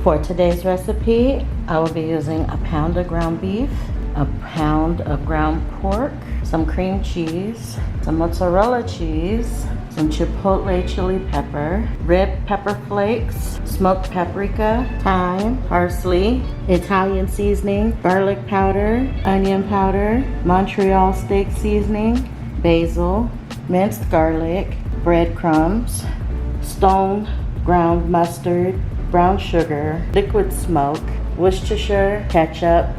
For today's recipe, I will be using a pound of ground beef, a pound of ground pork, some cream cheese, some mozzarella cheese, some chipotle chili pepper, red pepper flakes, smoked paprika, thyme, parsley, Italian seasoning, garlic powder, onion powder, Montreal Steak seasoning, basil, minced garlic, breadcrumbs, stone ground mustard, brown sugar, liquid smoke, Worcestershire, ketchup,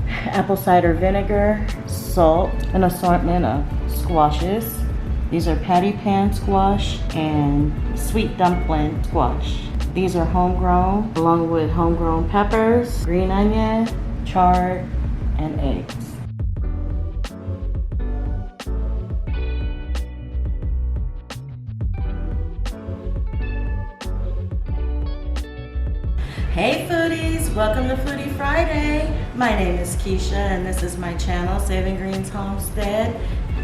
apple cider vinegar, salt, an assortment of squashes. These are patty pan squash and sweet dumpling squash. These are homegrown, along with homegrown peppers, green onion, chard, and eggs. Hey foodies, welcome to Foodie Friday. My name is Keisha and this is my channel, Saving Greens Homestead.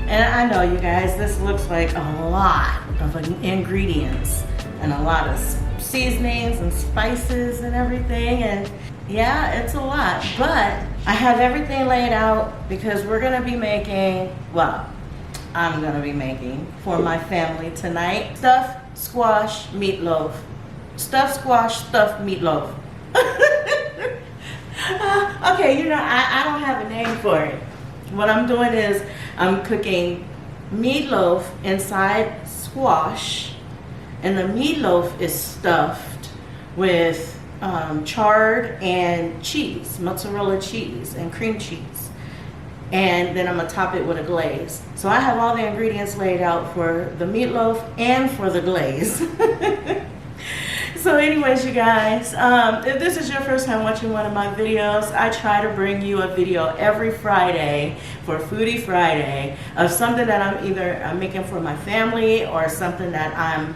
And I know you guys, this looks like a lot of ingredients and a lot of seasonings and spices and everything. And yeah, it's a lot, but I have everything laid out because we're gonna be making, well, I'm gonna be making for my family tonight, stuffed squash meatloaf. Stuffed squash, stuffed meatloaf. Okay, you know, I don't have a name for it. What I'm doing is I'm cooking meatloaf inside squash, and the meatloaf is stuffed with chard and cheese, mozzarella cheese and cream cheese. And then I'm gonna top it with a glaze. So I have all the ingredients laid out for the meatloaf and for the glaze. So anyways, you guys, if this is your first time watching one of my videos, I try to bring you a video every Friday for Foodie Friday of something that I'm making for my family or something that I'm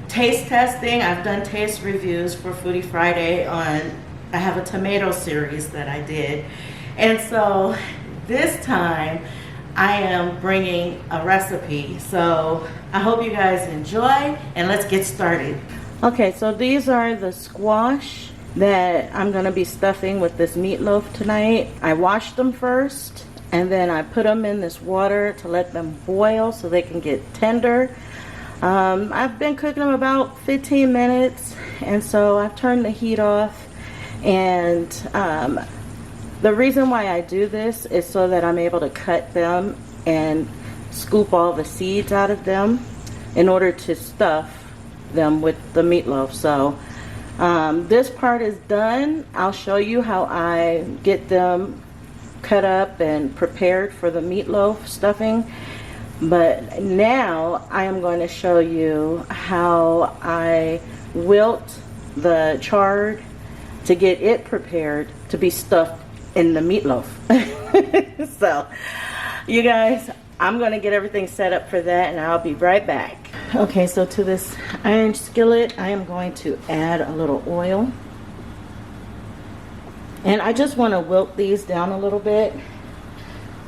taste testing. I've done taste reviews for Foodie Friday I have a tomato series that I did. And so this time I am bringing a recipe. So I hope you guys enjoy and let's get started. Okay, so these are the squash that I'm going to be stuffing with this meatloaf tonight. I washed them first and then I put them in this water to let them boil so they can get tender. I've been cooking them about 15 minutes and so I've turned the heat off, and the reason why I do this is so that I'm able to cut them and scoop all the seeds out of them in order to stuff them with the meatloaf. So this part is done. I'll show you how I get them cut up and prepared for the meatloaf stuffing, but now I am going to show you how I wilt the chard to get it prepared to be stuffed in the meatloaf. So you guys, I'm going to get everything set up for that and I'll be right back. Okay, so to this iron skillet, I am going to add a little oil. And I just want to wilt these down a little bit.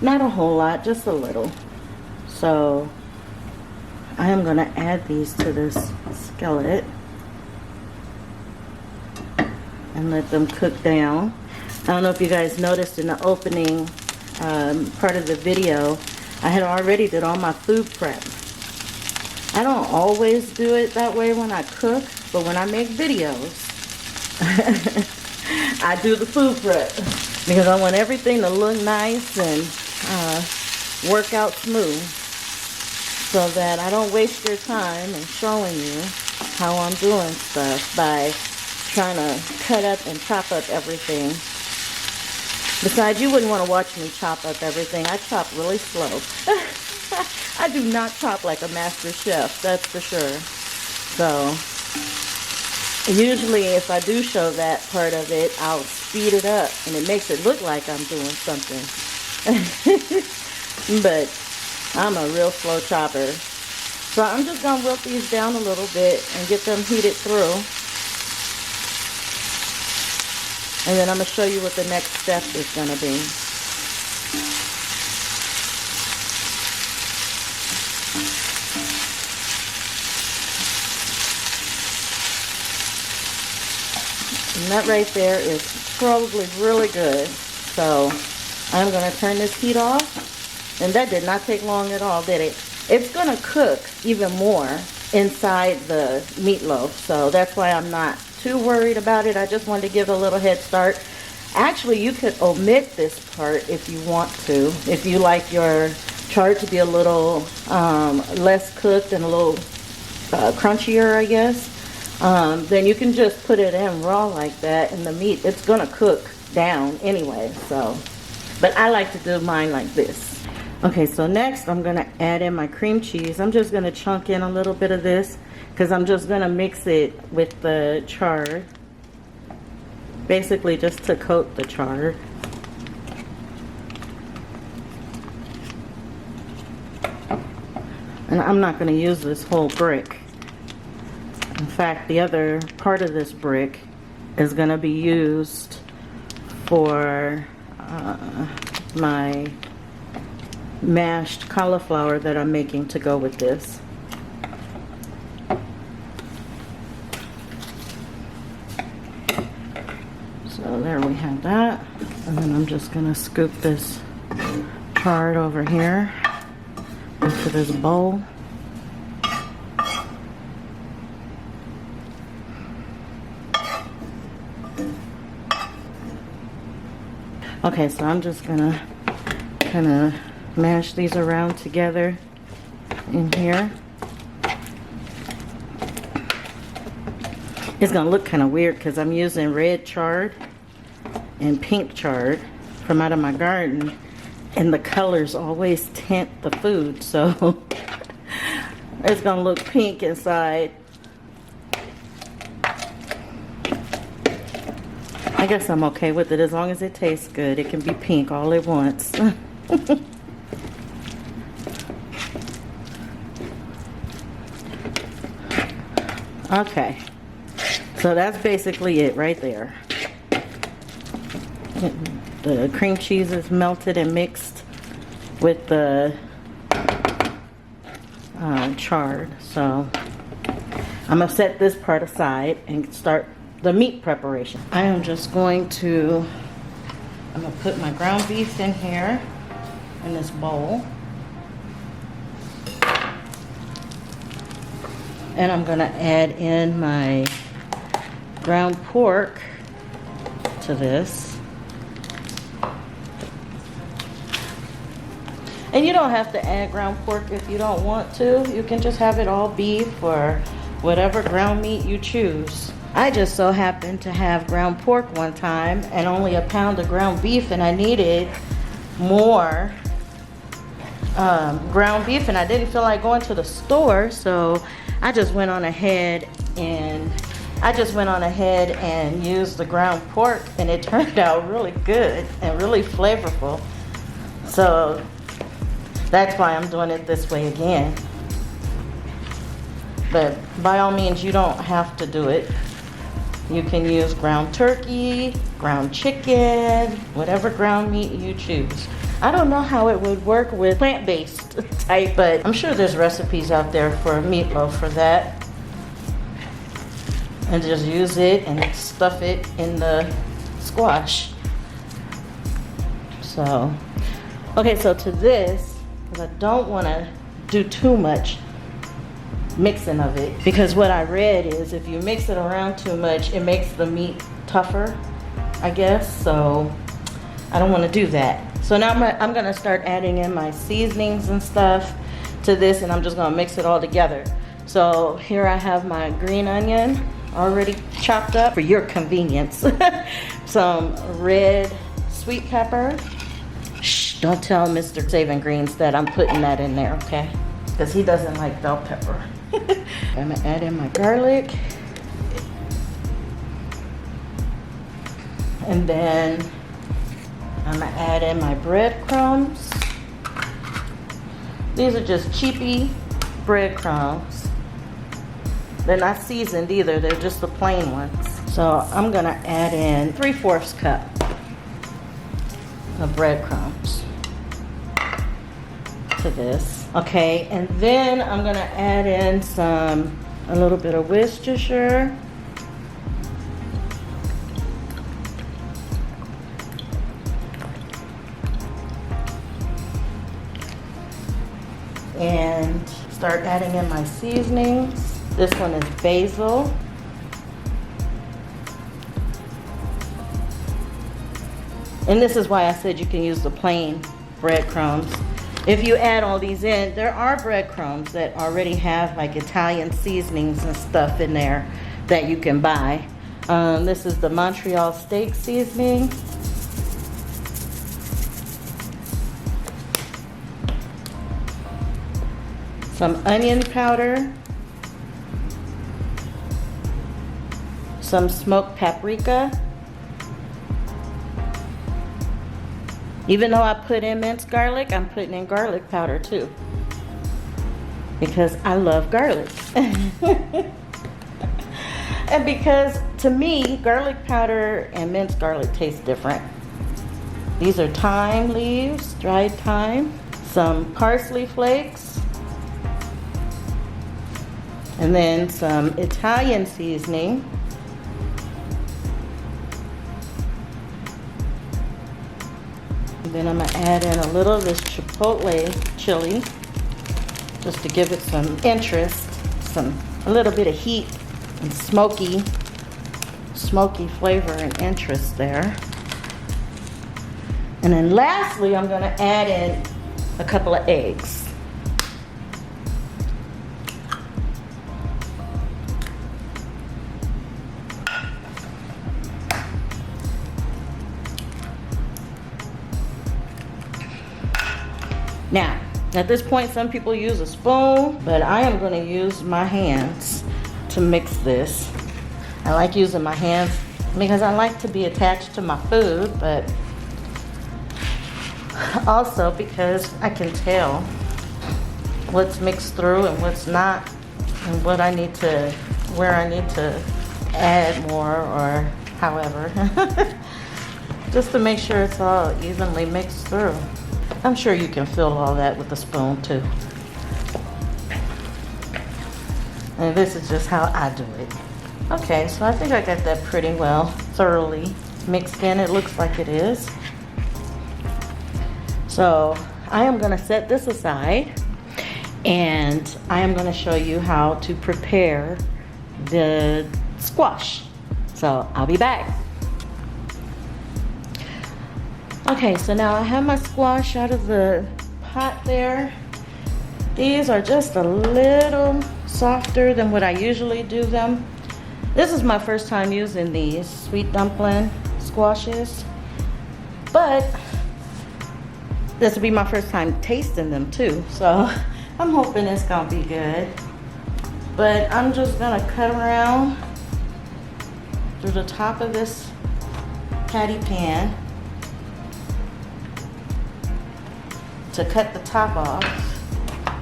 Not a whole lot, just a little. So I am going to add these to this skillet and let them cook down. I don't know if you guys noticed in the opening part of the video, I had already did all my food prep. I don't always do it that way when I cook, but when I make videos, I do the food prep because I want everything to look nice and work out smooth so that I don't waste your time in showing you how I'm doing stuff by trying to cut up and chop up everything. Besides, you wouldn't want to watch me chop up everything. I chop really slow. I do not chop like a master chef, that's for sure. So usually if I do show that part of it, I'll speed it up and it makes it look like I'm doing something. But I'm a real slow chopper. So I'm just going to wilt these down a little bit and get them heated through. And then I'm going to show you what the next step is going to be. And that right there is probably really good. So I'm going to turn this heat off. And that did not take long at all, did it? It's going to cook even more inside the meatloaf. So that's why I'm not too worried about it. I just wanted to give it a little head start. Actually, you could omit this part if you want to. If you like your chard to be a little less cooked and a little crunchier, I guess. Then you can just put it in raw like that, and the meat, it's gonna cook down anyway. So, but I like to do mine like this. Okay, so next I'm gonna add in my cream cheese. I'm just gonna chunk in a little bit of this because I'm just gonna mix it with the chard, basically just to coat the chard. And I'm not gonna use this whole brick. In fact, the other part of this brick is going to be used for my mashed cauliflower that I'm making to go with this. So there we have that. And then I'm just going to scoop this chard over here into this bowl. Okay, so I'm just gonna kind of mash these around together in here. It's gonna look kind of weird because I'm using red chard and pink chard from out of my garden, and the colors always tint the food, so it's gonna look pink inside. I guess I'm okay with it as long as it tastes good. It can be pink all at once. Okay, so that's basically it right there. The cream cheese is melted and mixed with the chard. So I'm gonna set this part aside and start the meat preparation. I am just going to, I'm gonna put my ground beef in here in this bowl. And I'm gonna add in my ground pork to this. And you don't have to add ground pork if you don't want to. You can just have it all beef or whatever ground meat you choose. I just so happened to have ground pork one time and only a pound of ground beef, and I needed more ground beef, and I didn't feel like going to the store, so I just went on ahead and used the ground pork, and it turned out really good and really flavorful. So that's why I'm doing it this way again. But by all means, you don't have to do it. You can use ground turkey, ground chicken, whatever ground meat you choose. I don't know how it would work with plant-based type, but I'm sure there's recipes out there for meatloaf for that. And just use it and stuff it in the squash. So, okay, so to this, because I don't want to do too much mixing of it, because what I read is if you mix it around too much, it makes the meat tougher, I guess. So I don't want to do that. So now I'm going to start adding in my seasonings and stuff to this, and I'm just going to mix it all together. So here I have my green onion already chopped up for your convenience. Some red sweet pepper. Shh, don't tell Mr. Saving Greens that I'm putting that in there, okay? Because he doesn't like bell pepper. I'm gonna add in my garlic. And then I'm gonna add in my breadcrumbs. These are just cheapy breadcrumbs. They're not seasoned either, they're just the plain ones. So I'm gonna add in 3/4 cup of breadcrumbs to this. Okay, and then I'm gonna add in a little bit of Worcestershire. start adding in my seasonings. This one is basil. And this is why I said you can use the plain breadcrumbs. If you add all these in, there are breadcrumbs that already have like Italian seasonings and stuff in there that you can buy. This is the Montreal Steak seasoning. Some onion powder. Some smoked paprika. Even though I put in minced garlic, I'm putting in garlic powder too, because I love garlic. And because to me, garlic powder and minced garlic taste different. These are thyme leaves, dried thyme, some parsley flakes, and then some Italian seasoning. And then I'm gonna add in a little of this chipotle chili, just to give it some interest, a little bit of heat and smoky flavor and interest there. And then lastly, I'm gonna add in a couple of eggs. Now, at this point, some people use a spoon, but I am going to use my hands to mix this. I like using my hands because I like to be attached to my food, but also because I can tell what's mixed through and what's not, and where I need to add more or however, just to make sure it's all evenly mixed through. I'm sure you can feel all that with a spoon too. And this is just how I do it. Okay, so I think I got that pretty well thoroughly mixed in. It looks like it is. So I am gonna set this aside and I am gonna show you how to prepare the squash. So I'll be back. Okay, so now I have my squash out of the pot there. These are just a little softer than what I usually do them. This is my first time using these sweet dumpling squashes, but this will be my first time tasting them too. So I'm hoping it's gonna be good. But I'm just gonna cut around through the top of this patty pan to cut the top off.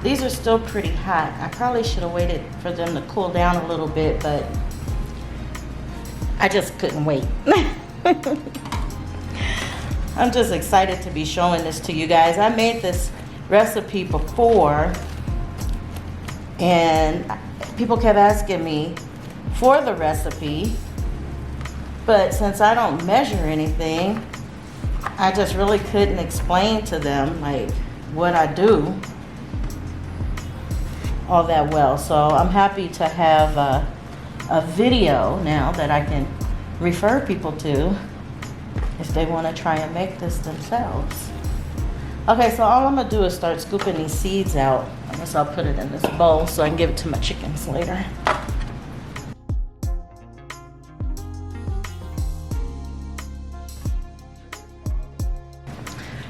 These are still pretty hot. I probably should have waited for them to cool down a little bit, but I just couldn't wait. I'm just excited to be showing this to you guys. I made this recipe before and people kept asking me for the recipe, but since I don't measure anything, I just really couldn't explain to them like what I do all that well. So I'm happy to have a video now that I can refer people to if they want to try and make this themselves. Okay, so all I'm gonna do is start scooping these seeds out. I guess I'll put it in this bowl so I can give it to my chickens later.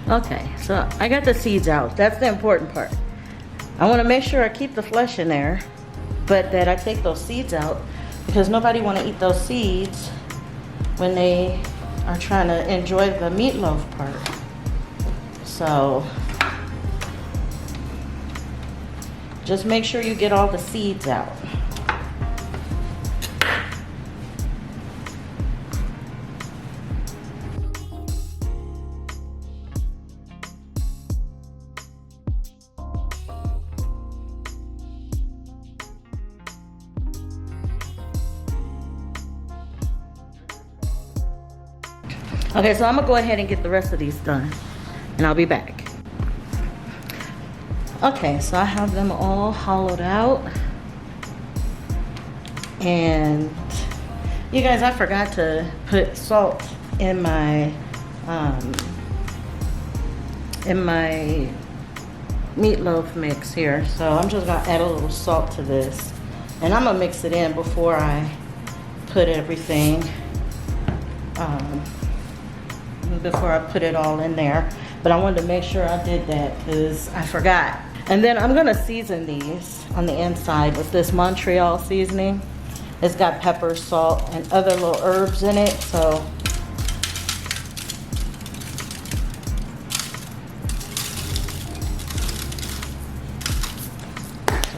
Okay, so I got the seeds out. That's the important part. I want to make sure I keep the flesh in there, but that I take those seeds out because nobody want to eat those seeds when they are trying to enjoy the meatloaf part. So just make sure you get all the seeds out. Okay, so I'm gonna go ahead and get the rest of these done, and I'll be back. Okay, so I have them all hollowed out. And you guys, I forgot to put salt in my meatloaf mix here. So I'm just gonna add a little salt to this. And I'm gonna mix it in before I put everything, before I put it all in there. But I wanted to make sure I did that because I forgot. And then I'm gonna season these on the inside with this Montreal seasoning. It's got pepper, salt, and other little herbs in it, so.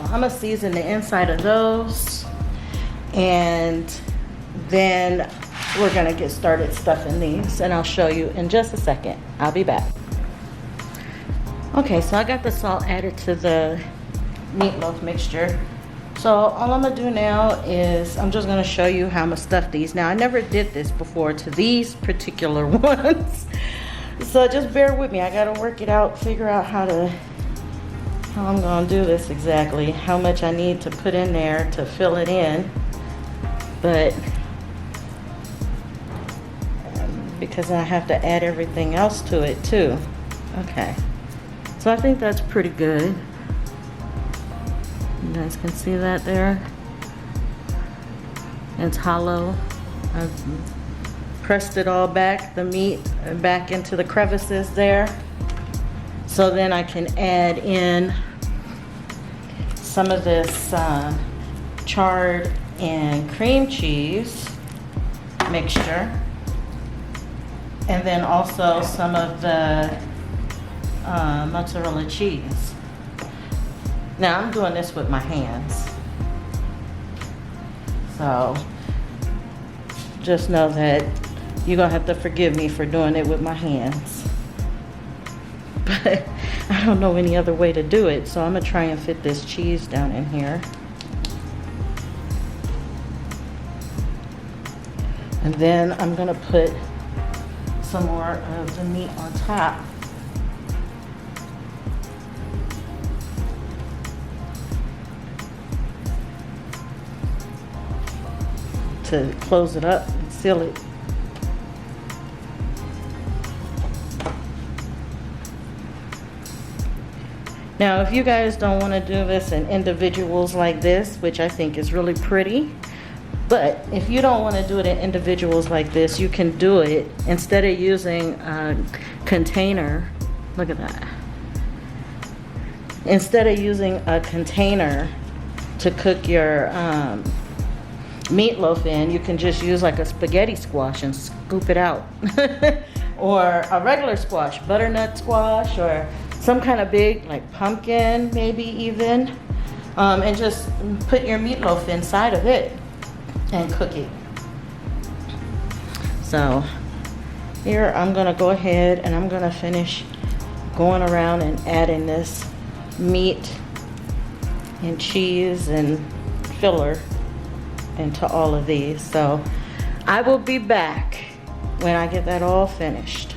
I'm gonna season the inside of those, and then we're gonna get started stuffing these, and I'll show you in just a second. I'll be back. Okay, so I got the salt added to the meatloaf mixture. So all I'm gonna do now is I'm just gonna show you how I'm gonna stuff these. Now I never did this before to these particular ones, so just bear with me. I gotta work it out, figure out how I'm gonna do this exactly, how much I need to put in there to fill it in, but because I have to add everything else to it too. Okay, so I think that's pretty good. You guys can see that there. It's hollow. I've pressed it all back, the meat back into the crevices there. So then I can add in some of this chard and cream cheese mixture. And then also some of the mozzarella cheese. Now I'm doing this with my hands. So just know that you're gonna have to forgive me for doing it with my hands. But I don't know any other way to do it, so I'm gonna try and fit this cheese down in here. And then I'm gonna put some more of the meat on top. To close it up and seal it. Now, if you guys don't want to do this in individuals like this, which I think is really pretty, but if you don't want to do it in individuals like this, you can do it instead of using a container. Look at that. Instead of using a container to cook your meatloaf in, you can just use like a spaghetti squash and scoop it out. Or a regular squash, butternut squash, or some kind of big like pumpkin maybe even, and just put your meatloaf inside of it and cook it. So here I'm gonna go ahead and I'm gonna finish going around and adding this meat and cheese and filler into all of these. So I will be back when I get that all finished.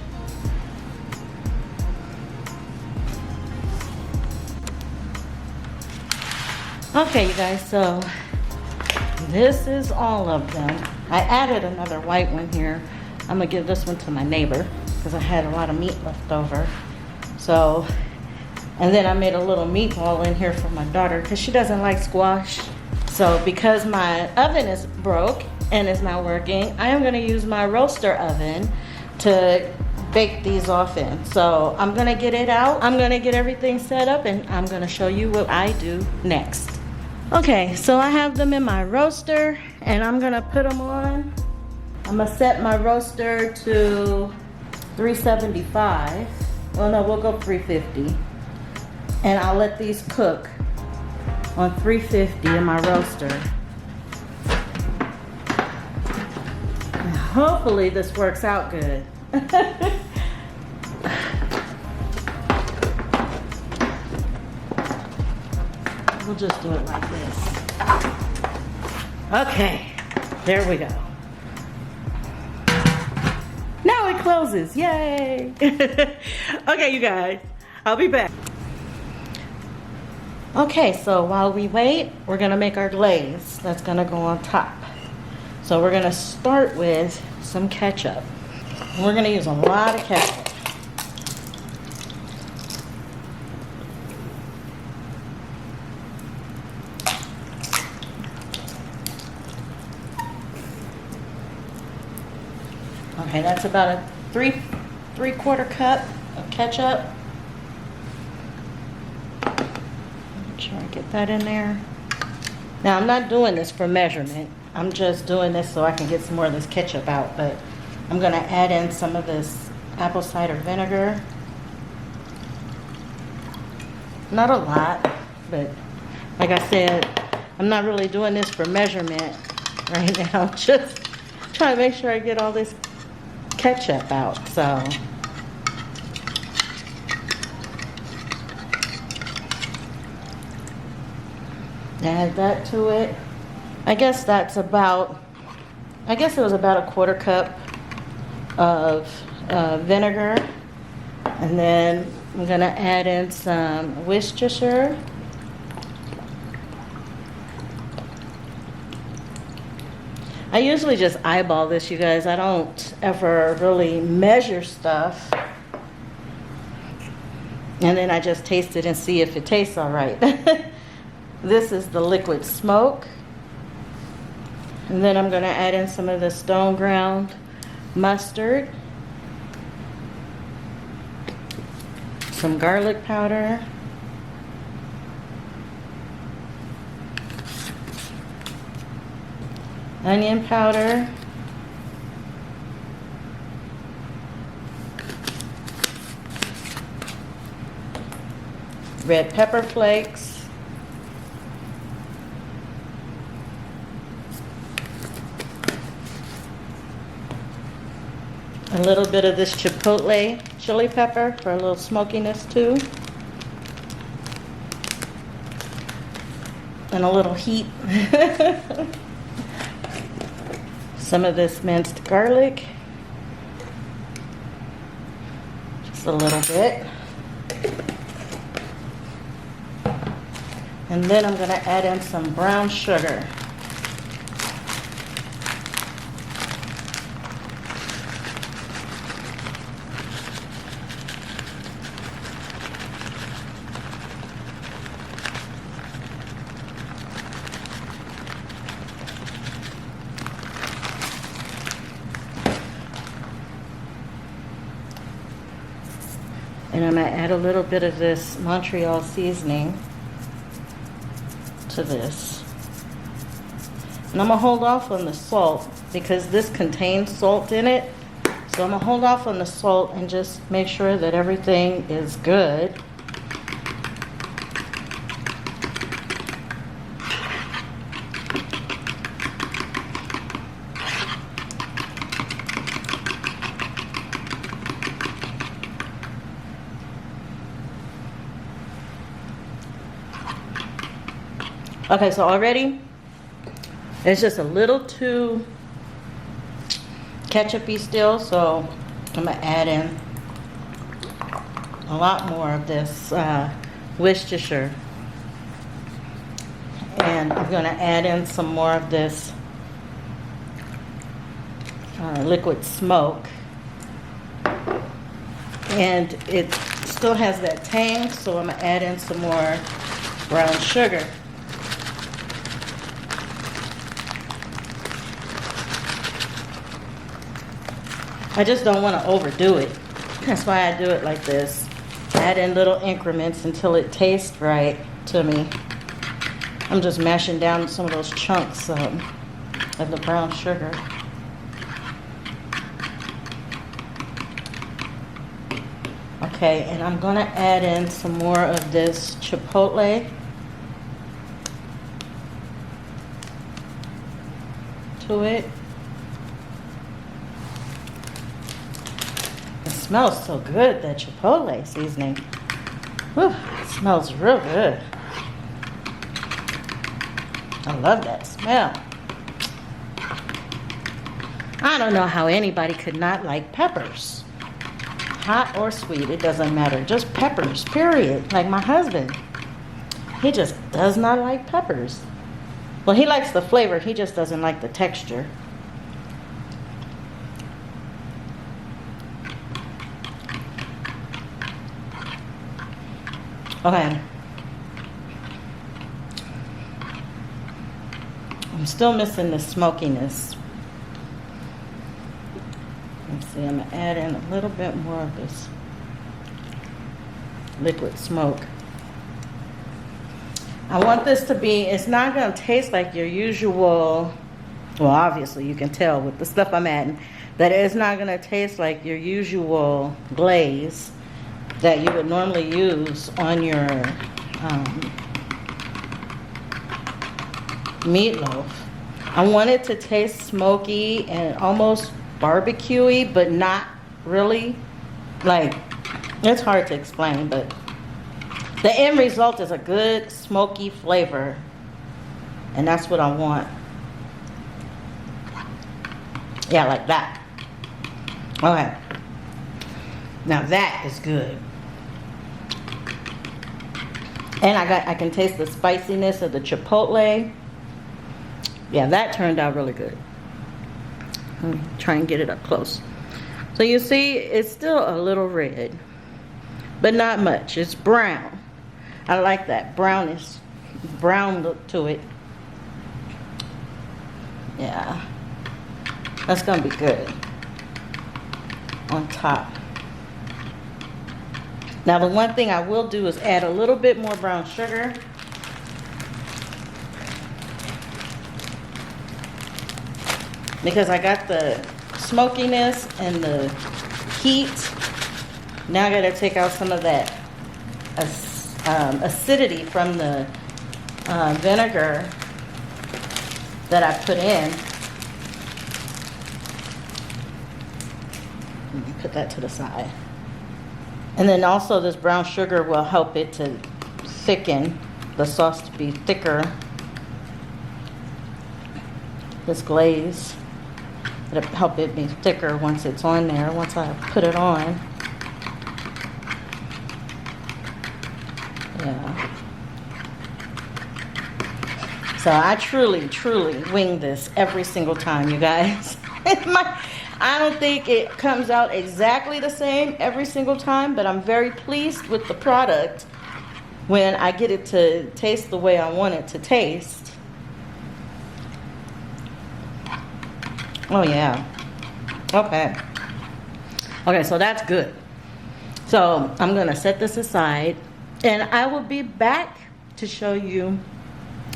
Okay, you guys, so this is all of them. I added another white one here. I'm gonna give this one to my neighbor because I had a lot of meat left over. So, and then I made a little meatball in here for my daughter because she doesn't like squash. So because my oven is broke and is not working, I am gonna use my roaster oven to bake these off in. So I'm gonna get it out. I'm gonna get everything set up and I'm gonna show you what I do next. Okay, so I have them in my roaster and I'm gonna put them on. I'm gonna set my roaster to 375. Well, no, we'll go 350. And I'll let these cook on 350 in my roaster. And hopefully this works out good. We'll just do it like this. Okay, there we go. Now it closes, yay! Okay, you guys, I'll be back. Okay, so while we wait, we're gonna make our glaze that's gonna go on top. So we're gonna start with some ketchup. We're gonna use a lot of ketchup. Okay, that's about a three-quarter cup of ketchup. Make sure I get that in there. Now, I'm not doing this for measurement. I'm just doing this so I can get some more of this ketchup out, but I'm gonna add in some of this apple cider vinegar. Not a lot, but like I said, I'm not really doing this for measurement right now. Just trying to make sure I get all this ketchup out, so. Add that to it. I guess it was about a quarter cup of vinegar. And then I'm gonna add in some Worcestershire. I usually just eyeball this, you guys. I don't ever really measure stuff. And then I just taste it and see if it tastes all right. This is the liquid smoke. And then I'm gonna add in some of the stone ground mustard, some garlic powder, onion powder, red pepper flakes, a little bit of this chipotle chili pepper for a little smokiness too, and a little heat. Some of this minced garlic, just a little bit. And then I'm gonna add in some brown sugar. And I'm gonna add a little bit of this Montreal seasoning to this. And I'm gonna hold off on the salt because this contains salt in it. So I'm gonna hold off on the salt and just make sure that everything is good. Okay, so already it's just a little too ketchup-y still, so I'm gonna add in a lot more of this Worcestershire. And I'm gonna add in some more of this liquid smoke. And it still has that tang, so I'm gonna add in some more brown sugar. I just don't want to overdo it. That's why I do it like this. Add in little increments until it tastes right to me. I'm just mashing down some of those chunks of the brown sugar. Okay, and I'm gonna add in some more of this chipotle to it. It smells so good, that chipotle seasoning. Whew, it smells real good. I love that smell. I don't know how anybody could not like peppers. Hot or sweet, it doesn't matter. Just peppers, period. Like my husband. He just does not like peppers. Well, he likes the flavor. He just doesn't like the texture. Okay. I'm still missing the smokiness. Let's see, I'm gonna add in a little bit more of this liquid smoke. I want this to be, it's not gonna taste like your usual, well, obviously you can tell with the stuff I'm adding, that it's not gonna taste like your usual glaze that you would normally use on your meatloaf. I want it to taste smoky and almost barbecue-y, but not really. Like, it's hard to explain, but the end result is a good smoky flavor, and that's what I want. Yeah, like that. Okay. Now that is good. And I can taste the spiciness of the chipotle. Yeah, that turned out really good. Let me try and get it up close. So you see, it's still a little red, but not much. It's brown. I like that brownish, brown look to it. Yeah, that's gonna be good on top. Now the one thing I will do is add a little bit more brown sugar. Because I got the smokiness and the heat. Now I gotta take out some of that acidity from the vinegar that I put in. Let me put that to the side. And then also this brown sugar will help it to thicken, the sauce to be thicker. This glaze, it'll help it be thicker once it's on there, once I put it on. Yeah. So I truly, truly wing this every single time, you guys. I don't think it comes out exactly the same every single time, but I'm very pleased with the product when I get it to taste the way I want it to taste. Oh yeah. Okay. Okay, so that's good. So I'm gonna set this aside, and I will be back to show you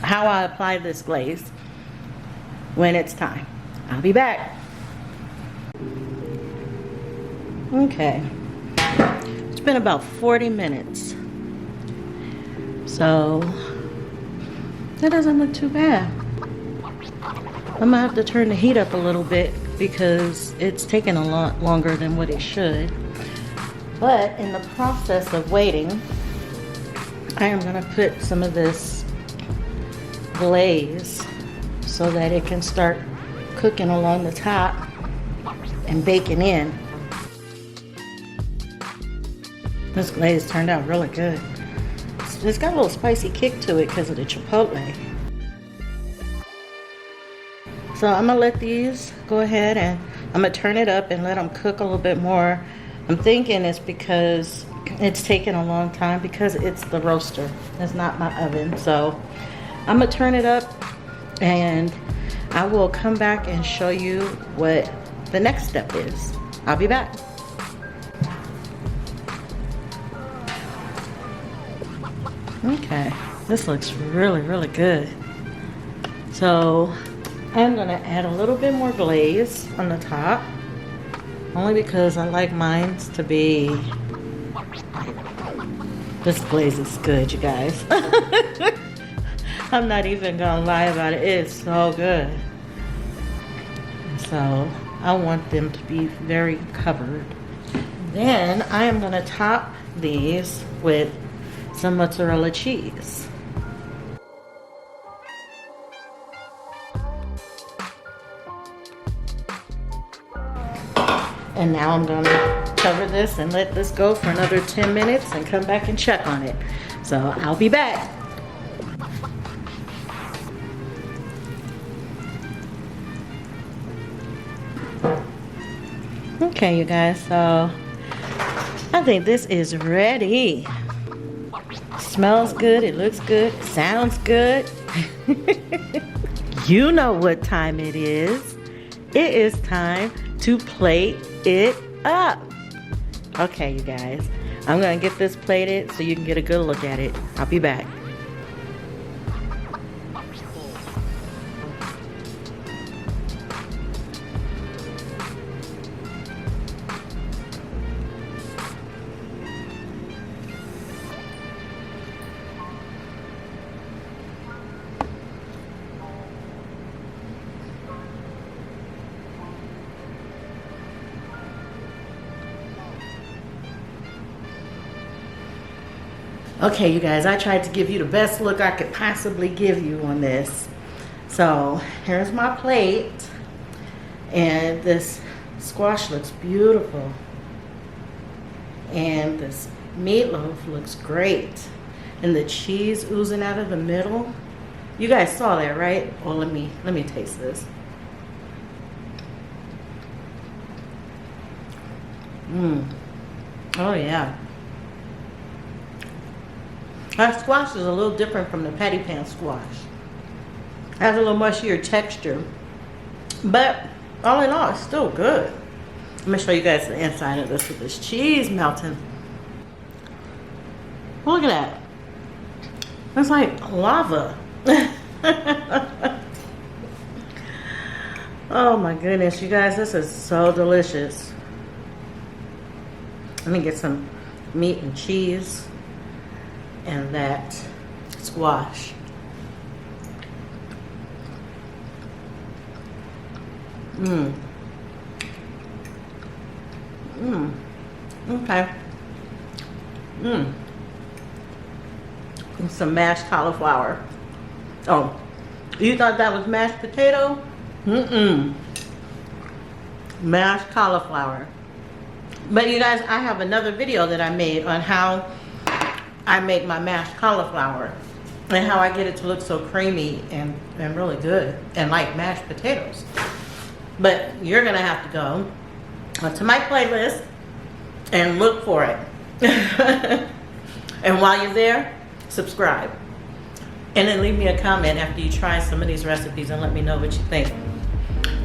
how I apply this glaze when it's time. I'll be back. Okay, it's been about 40 minutes, so that doesn't look too bad. I'm gonna have to turn the heat up a little bit because it's taking a lot longer than what it should. But in the process of waiting, I am gonna put some of this glaze so that it can start cooking along the top and baking in. This glaze turned out really good. It's got a little spicy kick to it because of the chipotle. So I'm gonna let these go ahead, and I'm gonna turn it up and let them cook a little bit more. I'm thinking it's because it's taking a long time because it's the roaster. It's not my oven. So I'm gonna turn it up, and I will come back and show you what the next step is. I'll be back. Okay, this looks really, really good. So I'm gonna add a little bit more glaze on the top, only because I like mine to be, this glaze is good, you guys. I'm not even gonna lie about it. It's so good. So I want them to be very covered. Then I am gonna top these with some mozzarella cheese. And now I'm gonna cover this and let this go for another 10 minutes and come back and check on it. So I'll be back. Okay, you guys, so I think this is ready. Smells good, it looks good, sounds good. You know what time it is. It is time to plate it up. Okay, you guys, I'm gonna get this plated so you can get a good look at it. I'll be back. Okay, you guys, I tried to give you the best look I could possibly give you on this. So here's my plate, and this squash looks beautiful, and this meatloaf looks great, and the cheese oozing out of the middle. You guys saw that, right? Oh, let me taste this. Oh yeah. That squash is a little different from the patty pan squash. It has a little mushier texture, but all in all, it's still good. Let me show you guys the inside of this with this cheese melting. Look at that. It's like lava. Oh my goodness, you guys, this is so delicious. Let me get some meat and cheese and that squash. Okay. And some mashed cauliflower. Oh, you thought that was mashed potato? Mashed cauliflower. But you guys, I have another video that I made on how I make my mashed cauliflower and how I get it to look so creamy and really good and like mashed potatoes. But you're gonna have to go to my playlist and look for it. And while you're there, subscribe. And then leave me a comment after you try some of these recipes and let me know what you think.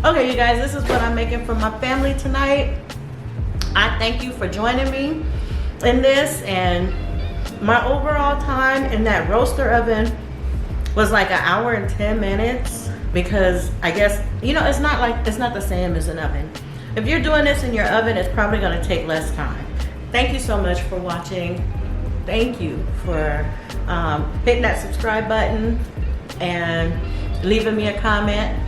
Okay, you guys, this is what I'm making for my family tonight. I thank you for joining me in this, and my overall time in that roaster oven was like 1 hour and 10 minutes because I guess, you know, it's not the same as an oven. If you're doing this in your oven, it's probably gonna take less time. Thank you so much for watching. Thank you for hitting that subscribe button and leaving me a comment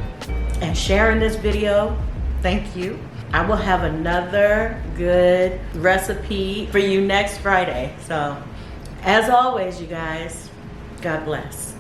and sharing this video. Thank you. I will have another good recipe for you next Friday. So, as always, you guys, God bless.